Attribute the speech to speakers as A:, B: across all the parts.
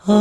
A: یہ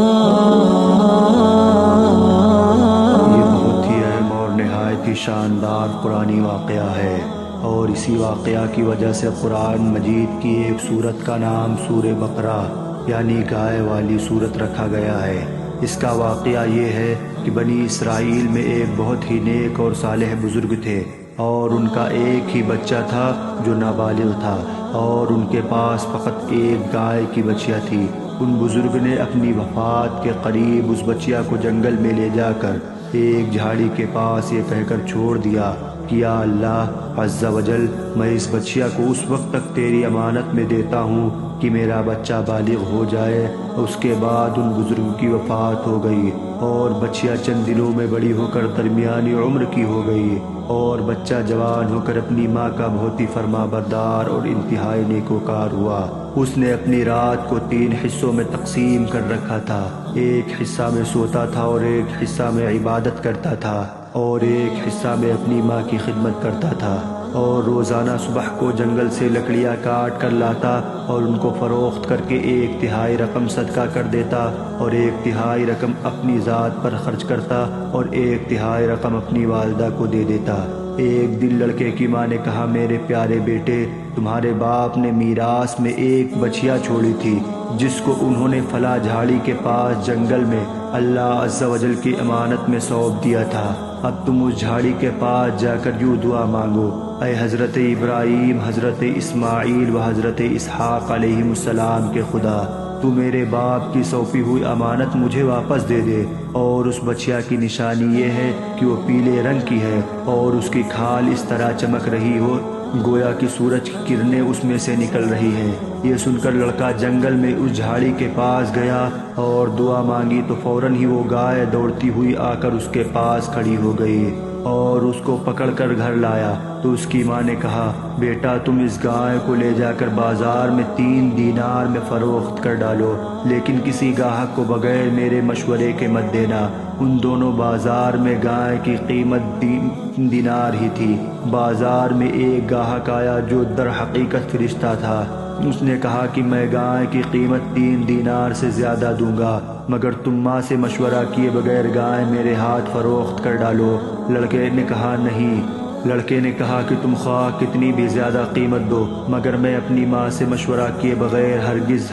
A: بہت ہی اہم اور نہایت ہی شاندار قرآنی واقعہ ہے، اور اسی واقعہ کی وجہ سے قرآن مجید کی ایک سورت کا نام سورہ بقرہ یعنی گائے والی سورت رکھا گیا ہے۔ اس کا واقعہ یہ ہے کہ بنی اسرائیل میں ایک بہت ہی نیک اور صالح بزرگ تھے، اور ان کا ایک ہی بچہ تھا جو نابالغ تھا، اور ان کے پاس فقط ایک گائے کی بچیا تھی۔ ان بزرگ نے اپنی وفات کے قریب اس بچیا کو جنگل میں لے جا کر ایک جھاڑی کے پاس یہ کہہ کر چھوڑ دیا کہ یا اللہ عز و جل، میں اس بچیا کو اس وقت تک تیری امانت میں دیتا ہوں کہ میرا بچہ بالغ ہو جائے۔ اس کے بعد ان بزرگ کی وفات ہو گئی، اور بچیا چند دنوں میں بڑی ہو کر درمیانی عمر کی ہو گئی، اور بچہ جوان ہو کر اپنی ماں کا بہت ہی فرما بردار اور انتہائی نیکوکار ہوا۔ اس نے اپنی رات کو 3 حصوں میں تقسیم کر رکھا تھا، ایک حصہ میں سوتا تھا، اور ایک حصہ میں عبادت کرتا تھا، اور ایک حصہ میں اپنی ماں کی خدمت کرتا تھا، اور روزانہ صبح کو جنگل سے لکڑیاں کاٹ کر لاتا اور ان کو فروخت کر کے 1/3 رقم صدقہ کر دیتا، اور 1/3 رقم اپنی ذات پر خرچ کرتا، اور 1/3 رقم اپنی والدہ کو دے دیتا۔ ایک دن لڑکے کی ماں نے کہا، میرے پیارے بیٹے، تمہارے باپ نے میراث میں ایک بچیا چھوڑی تھی جس کو انہوں نے فلاں جھاڑی کے پاس جنگل میں اللہ عز و جل کی امانت میں سونپ دیا تھا۔ اب تم اس جھاڑی کے پاس جا کر یوں دعا مانگو، اے حضرت ابراہیم، حضرت اسماعیل و حضرت اسحاق علیہ السلام کے خدا، تو میرے باپ کی سونپی ہوئی امانت مجھے واپس دے دے۔ اور اس بچیا کی نشانی یہ ہے کہ وہ پیلے رنگ کی ہے، اور اس کی کھال اس طرح چمک رہی ہو گویا کہ سورج کی کرنیں اس میں سے نکل رہی ہیں۔ یہ سن کر لڑکا جنگل میں اس جھاڑی کے پاس گیا اور دعا مانگی تو فوراً ہی وہ گائے دوڑتی ہوئی آ کر اس کے پاس کھڑی ہو گئی، اور اس کو پکڑ کر گھر لایا۔ تو اس کی ماں نے کہا، بیٹا تم اس گائے کو لے جا کر بازار میں 3 دینار میں فروخت کر ڈالو، لیکن کسی گاہک کو بغیر میرے مشورے کے مت دینا۔ ان دونوں بازار میں گائے کی قیمت 3 دینار ہی تھی۔ بازار میں ایک گاہک آیا جو در حقیقت فرشتہ تھا۔ اس نے کہا کہ میں گائے کی قیمت 3 دینار سے زیادہ دوں گا، مگر تم ماں سے مشورہ کیے بغیر گائے میرے ہاتھ فروخت کر ڈالو۔ لڑکے نے کہا نہیں۔ لڑکے نے کہا کہ تم خواہ کتنی بھی زیادہ قیمت دو، مگر میں اپنی ماں سے مشورہ کیے بغیر ہرگز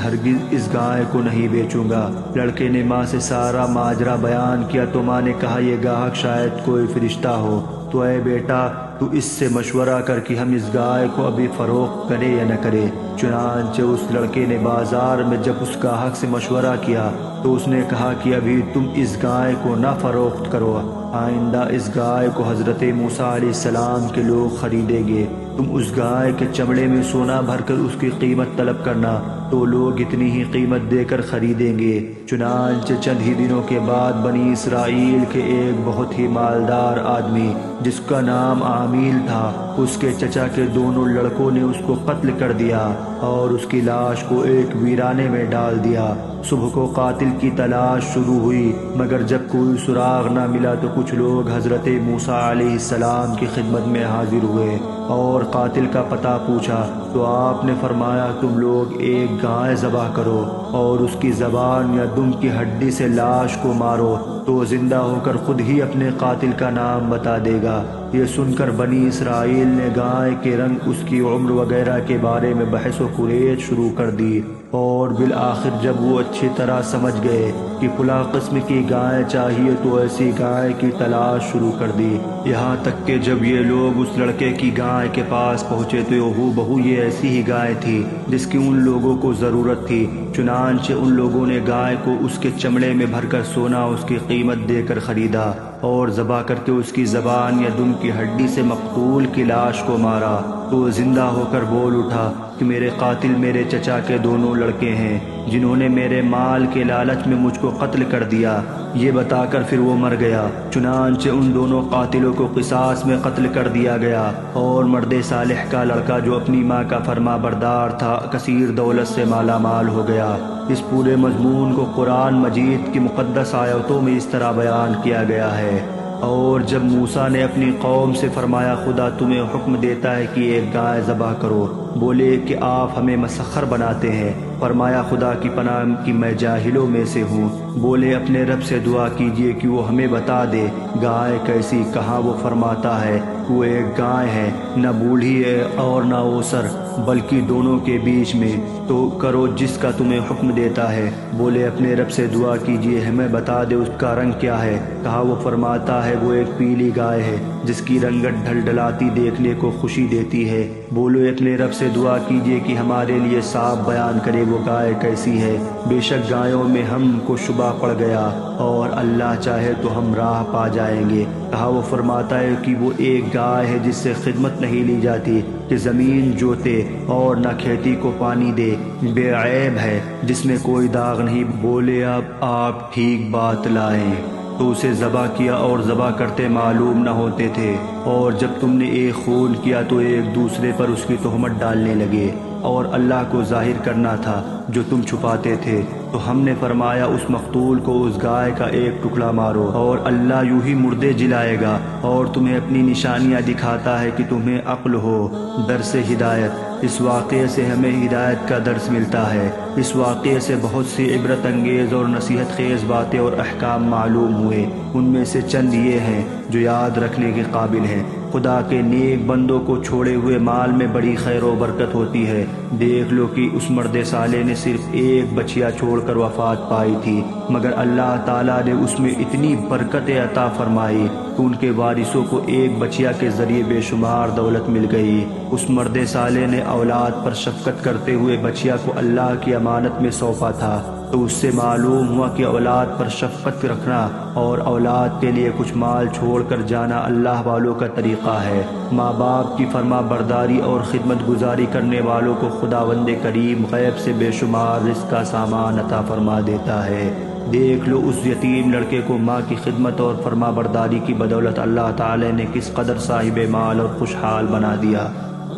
A: اس گائے کو نہیں بیچوں گا۔ لڑکے نے ماں سے سارا ماجرا بیان کیا تو ماں نے کہا، یہ گاہک شاید کوئی فرشتہ ہو، تو اے بیٹا تو اس سے مشورہ کر کہ ہم اس گائے کو ابھی فروخت کرے یا نہ کرے۔ چنانچہ اس لڑکے نے بازار میں جب اس گاہک سے مشورہ کیا تو اس نے کہا کہ ابھی تم اس گائے کو نہ فروخت کرو، آئندہ اس گائے کو حضرت موسیٰ علیہ السلام کے لوگ خریدیں گے۔ تم اس گائے کے چمڑے میں سونا بھر کر اس کی قیمت طلب کرنا، تو لوگ اتنی ہی قیمت دے کر خریدیں گے۔ چنانچہ چند ہی دنوں کے بعد بنی اسرائیل کے ایک بہت ہی مالدار آدمی جس کا نام عامیل تھا، اس کے چچا کے دونوں لڑکوں نے اس کو قتل کر دیا اور اس کی لاش کو ایک ویرانے میں ڈال دیا۔ صبح کو قاتل کی تلاش شروع ہوئی، مگر جب کوئی سراغ نہ ملا تو کچھ لوگ حضرت موسیٰ علیہ السلام کی خدمت میں حاضر ہوئے اور قاتل کا پتہ پوچھا، تو آپ نے فرمایا، تم لوگ ایک گائے ذبح کرو اور اس کی زبان یا دم کی ہڈی سے لاش کو مارو، تو زندہ ہو کر خود ہی اپنے قاتل کا نام بتا دے گا۔ یہ سن کر بنی اسرائیل نے گائے کے رنگ، اس کی عمر وغیرہ کے بارے میں بحث و کریت شروع کر دی، اور بالآخر جب وہ اچھی طرح سمجھ گئے کہ فلاں قسم کی گائے چاہیے تو ایسی گائے کی تلاش شروع کر دی، یہاں تک کہ جب یہ لوگ اس لڑکے کی گائے کے پاس پہنچے تو ہو بہو یہ ایسی ہی گائے تھی جس کی ان لوگوں کو ضرورت تھی۔ چنانچہ ان لوگوں نے گائے کو اس کے چمڑے میں بھر کر سونا اس کی قیمت دے کر خریدا اور ذبح کر کے اس کی زبان یا دم کی ہڈی سے مقتول کی لاش کو مارا، تو زندہ ہو کر بول اٹھا کہ میرے قاتل میرے چچا کے دونوں لڑکے ہیں جنہوں نے میرے مال کے لالچ میں مجھ کو قتل کر دیا۔ یہ بتا کر پھر وہ مر گیا۔ چنانچہ ان دونوں قاتلوں کو قصاص میں قتل کر دیا گیا، اور مرد صالح کا لڑکا جو اپنی ماں کا فرما بردار تھا کثیر دولت سے مالا مال ہو گیا۔ اس پورے مضمون کو قرآن مجید کی مقدس آیتوں میں اس طرح بیان کیا گیا ہے، اور جب موسیٰ نے اپنی قوم سے فرمایا خدا تمہیں حکم دیتا ہے کہ ایک گائے ذبح کرو، بولے کہ آپ ہمیں مسخر بناتے ہیں۔ فرمایا خدا کی پناہ کہ میں جاہلوں میں سے ہوں۔ بولے اپنے رب سے دعا کیجئے کہ وہ ہمیں بتا دے گائے کیسی کہاں۔ وہ فرماتا ہے وہ ایک گائے ہے، نہ بوڑھی ہے اور نہ اوسر، بلکہ دونوں کے بیچ میں، تو کرو جس کا تمہیں حکم دیتا ہے۔ بولے اپنے رب سے دعا کیجئے ہمیں بتا دے اس کا رنگ کیا ہے۔ کہا وہ فرماتا ہے وہ ایک پیلی گائے ہے جس کی رنگت ڈھلڈلاتی دیکھنے کو خوشی دیتی ہے۔ بولو اپنے رب سے دعا کیجئے کہ ہمارے لیے صاف بیان کرے وہ گائے کیسی ہے۔ بے شک گایوں میں ہم کو شبہ پڑ گیا، اور اللہ چاہے تو ہم راہ پا جائیں گے۔ کہا وہ فرماتا ہے کہ وہ ایک گائے ہے جس سے خدمت نہیں لی جاتی، کہ زمین جوتے اور نہ کھیتی کو پانی دے، بے عیب ہے جس میں کوئی داغ نہیں۔ بولے اب آپ ٹھیک بات لائیں تو اسے ذبح کیا، اور ذبح کرتے معلوم نہ ہوتے تھے، اور جب تم نے ایک خون کیا تو ایک دوسرے پر اس کی تہمت ڈالنے لگے، اور اللہ کو ظاہر کرنا تھا جو تم چھپاتے تھے۔ تو ہم نے فرمایا اس مقتول کو اس گائے کا ایک ٹکڑا مارو، اور اللہ یوں ہی مردے جلائے گا، اور تمہیں اپنی نشانیاں دکھاتا ہے کہ تمہیں عقل ہو۔ درس ہدایت، اس واقعے سے ہمیں ہدایت کا درس ملتا ہے۔ اس واقعے سے بہت سی عبرت انگیز اور نصیحت خیز باتیں اور احکام معلوم ہوئے۔ ان میں سے چند یہ ہیں جو یاد رکھنے کے قابل ہیں۔ خدا کے نیک بندوں کو چھوڑے ہوئے مال میں بڑی خیر و برکت ہوتی ہے۔ دیکھ لو کہ اس مرد صالح نے صرف ایک بچیا چھوڑ کر وفات پائی تھی، مگر اللہ تعالیٰ نے اس میں اتنی برکت عطا فرمائی کہ ان کے وارثوں کو ایک بچیا کے ذریعے بے شمار دولت مل گئی۔ اس مرد صالح نے اولاد پر شفقت کرتے ہوئے بچیا کو اللہ کی امانت میں سونپا تھا، تو اس سے معلوم ہوا کہ اولاد پر شفقت رکھنا اور اولاد کے لیے کچھ مال چھوڑ کر جانا اللہ والوں کا طریقہ ہے۔ ماں باپ کی فرما برداری اور خدمت گزاری کرنے والوں کو خداوند کریم غیب سے بے شمار رزق کا سامان عطا فرما دیتا ہے۔ دیکھ لو اس یتیم لڑکے کو ماں کی خدمت اور فرما برداری کی بدولت اللہ تعالی نے کس قدر صاحب مال اور خوشحال بنا دیا۔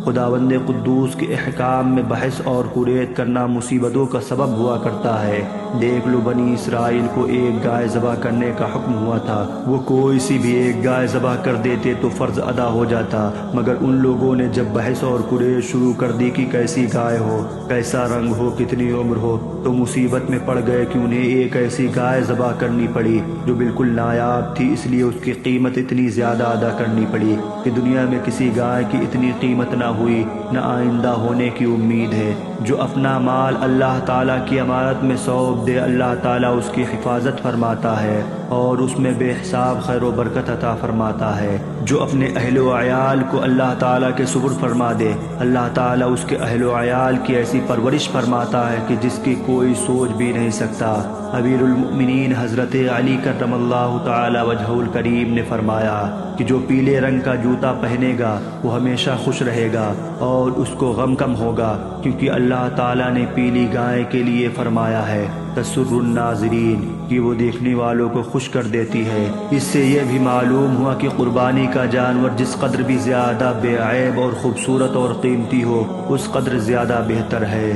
A: خداوند قدوس کے احکام میں بحث اور قریت کرنا مصیبتوں کا سبب ہوا کرتا ہے۔ دیکھ لو بنی اسرائیل کو ایک گائے ذبح کرنے کا حکم ہوا تھا، وہ کوئی سی بھی ایک گائے ذبح کر دیتے تو فرض ادا ہو جاتا، مگر ان لوگوں نے جب بحث اور قریت شروع کر دی کہ کیسی گائے ہو، کیسا رنگ ہو، کتنی عمر ہو، تو مصیبت میں پڑ گئے کہ انہیں ایک ایسی گائے ذبح کرنی پڑی جو بالکل نایاب تھی، اس لیے اس کی قیمت اتنی زیادہ ادا کرنی پڑی کہ دنیا میں کسی گائے کی اتنی قیمت نہ ہوئی، نہ آئندہ ہونے کی امید ہے۔ جو اپنا مال اللہ تعالیٰ کی امانت میں سونپ دے، اللہ تعالیٰ اس کی حفاظت فرماتا ہے اور اس میں بے حساب خیر و برکت عطا فرماتا ہے۔ جو اپنے اہل و عیال کو اللہ تعالیٰ کے سپرد فرما دے، اللہ تعالیٰ اس کے اہل و عیال کی ایسی پرورش فرماتا ہے کہ جس کی کوئی سوچ بھی نہیں سکتا۔ امیر المؤمنین حضرت علی کرم اللہ تعالی وجہہ الکریم نے فرمایا کہ جو پیلے رنگ کا جوتا پہنے گا وہ ہمیشہ خوش رہے گا اور اس کو غم کم ہوگا، کیونکہ اللہ تعالیٰ نے پیلی گائے کے لیے فرمایا ہے تسر الناظرین، کہ وہ دیکھنے والوں کو خوش کر دیتی ہے۔ اس سے یہ بھی معلوم ہوا کہ قربانی کا جانور جس قدر بھی زیادہ بے عیب اور خوبصورت اور قیمتی ہو، اس قدر زیادہ بہتر ہے۔